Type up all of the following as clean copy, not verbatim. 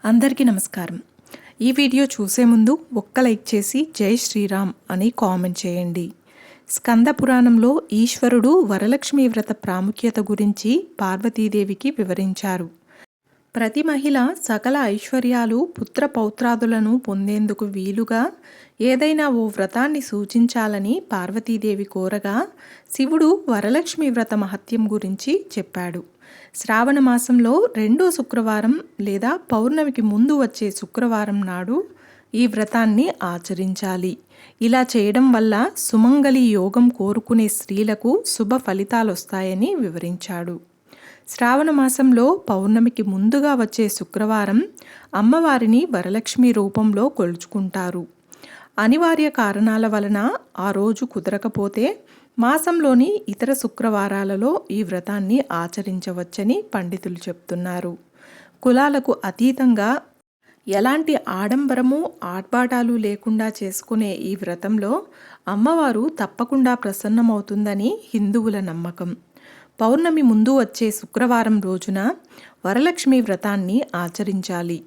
అందరికీ నమస్కారం. ఈ వీడియో చూసే ముందు ఒక్క లైక్ చేసి జై శ్రీరామ్ అని కామెంట్ చేయండి. స్కంద పురాణంలో ఈశ్వరుడు వరలక్ష్మి వ్రత ప్రాముఖ్యత గురించి పార్వతీదేవికి వివరించారు. ప్రతి మహిళ సకల ఐశ్వర్యాలు పుత్ర పౌత్రాదులను పొందేందుకు వీలుగా ఏదైనా ఓ వ్రతాన్ని సూచించాలని పార్వతీదేవి కోరగా శివుడు వరలక్ష్మి వ్రత మహత్యం గురించి చెప్పాడు. శ్రావణ మాసంలో రెండో శుక్రవారం లేదా పౌర్ణమికి ముందు వచ్చే శుక్రవారం నాడు ఈ వ్రతాన్ని ఆచరించాలి. ఇలా చేయడం వల్ల సుమంగళి యోగం కోరుకునే స్త్రీలకు శుభ ఫలితాలు వస్తాయని వివరించాడు. శ్రావణ మాసంలో పౌర్ణమికి ముందుగా వచ్చే శుక్రవారం అమ్మవారిని వరలక్ష్మి రూపంలో కొలుచుకుంటారు. అనివార్య కారణాల వలన ఆ రోజు కుదరకపోతే మాసంలోని ఇతర శుక్రవారాలలో ఈ వ్రతాన్ని ఆచరించవచ్చని పండితులు చెప్తున్నారు. కులాలకు అతీతంగా ఎలాంటి ఆడంబరము ఆర్భాటాలు లేకుండా చేసుకునే ఈ వ్రతంలో అమ్మవారు తప్పకుండా ప్రసన్నమవుతుందని హిందువుల నమ్మకం. పౌర్ణమి ముందు వచ్చే శుక్రవారం రోజున వరలక్ష్మి వ్రతాన్ని ఆచరించాలి.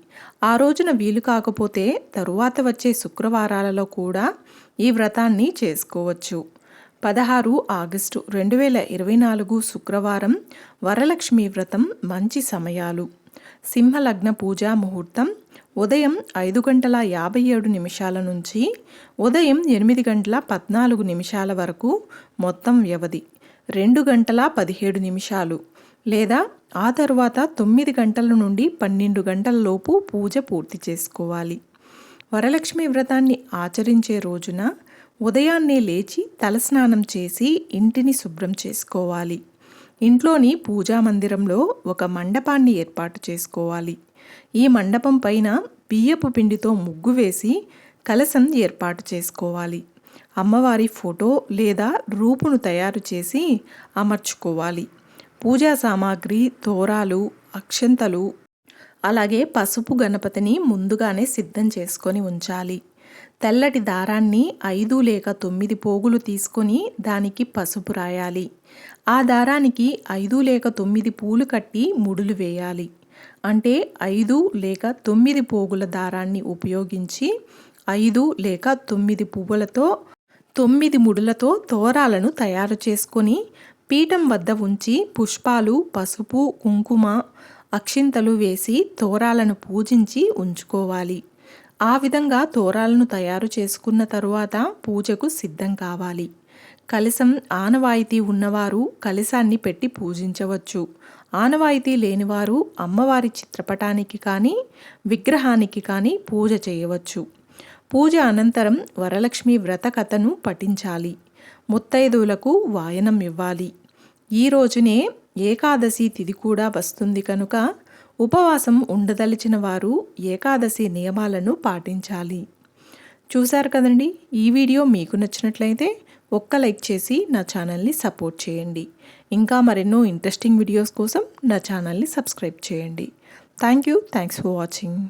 ఆ రోజున వీలు కాకపోతే తరువాత వచ్చే శుక్రవారాలలో కూడా ఈ వ్రతాన్ని చేసుకోవచ్చు. 16 ఆగస్టు 2024 శుక్రవారం వరలక్ష్మి వ్రతం మంచి సమయాలు. సింహలగ్న పూజా ముహూర్తం ఉదయం 5:57 నుంచి ఉదయం 8:14 వరకు మొత్తం వ్యవధి 2:17 లేదా ఆ తరువాత 9 గంటల నుండి 12 గంటల లోపు పూజ పూర్తి చేసుకోవాలి. వరలక్ష్మి వ్రతాన్ని ఆచరించే రోజున ఉదయాన్నే లేచి తలస్నానం చేసి ఇంటిని శుభ్రం చేసుకోవాలి. ఇంట్లోని పూజా మందిరంలో ఒక మండపాన్ని ఏర్పాటు చేసుకోవాలి. ఈ మండపం పైన బియ్యపు పిండితో ముగ్గు వేసి కలశం ఏర్పాటు చేసుకోవాలి. అమ్మవారి ఫోటో లేదా రూపును తయారు చేసి అమర్చుకోవాలి. పూజా సామాగ్రి, తోరాలు, అక్షంతలు, అలాగే పసుపు గణపతిని ముందుగానే సిద్ధం చేసుకొని ఉంచాలి. తెల్లటి దారాన్ని 5 లేక 9 పోగులు తీసుకొని దానికి పసుపు రాయాలి. ఆ దారానికి 5 లేక 9 పూలు కట్టి ముడులు వేయాలి. అంటే 5 లేక 9 పోగుల దారాన్ని ఉపయోగించి 5 లేక 9 పువ్వులతో 9 ముడులతో తోరాలను తయారు చేసుకొని పీఠం వద్ద ఉంచి పుష్పాలు, పసుపు, కుంకుమ, అక్షింతలు వేసి తోరాలను పూజించి ఉంచుకోవాలి. ఆ విధంగా తోరాలను తయారు చేసుకున్న తరువాత పూజకు సిద్ధం కావాలి. కలశం ఆనవాయితీ ఉన్నవారు కలశాన్ని పెట్టి పూజించవచ్చు. ఆనవాయితీ లేనివారు అమ్మవారి చిత్రపటానికి కానీ విగ్రహానికి కానీ పూజ చేయవచ్చు. పూజ అనంతరం వరలక్ష్మి వ్రత కథను పఠించాలి. ముత్తైదువులకు వాయనం ఇవ్వాలి. ఈ రోజునే ఏకాదశి తిథి కూడా వస్తుంది కనుక ఉపవాసం ఉండదలిచిన వారు ఏకాదశి నియమాలను పాటించాలి. చూశారు కదండి, ఈ వీడియో మీకు నచ్చినట్లయితే ఒక్క లైక్ చేసి నా ఛానల్ని సపోర్ట్ చేయండి. ఇంకా మరెన్నో ఇంట్రెస్టింగ్ వీడియోస్ కోసం నా ఛానల్ని సబ్స్క్రైబ్ చేయండి. Thanks for watching.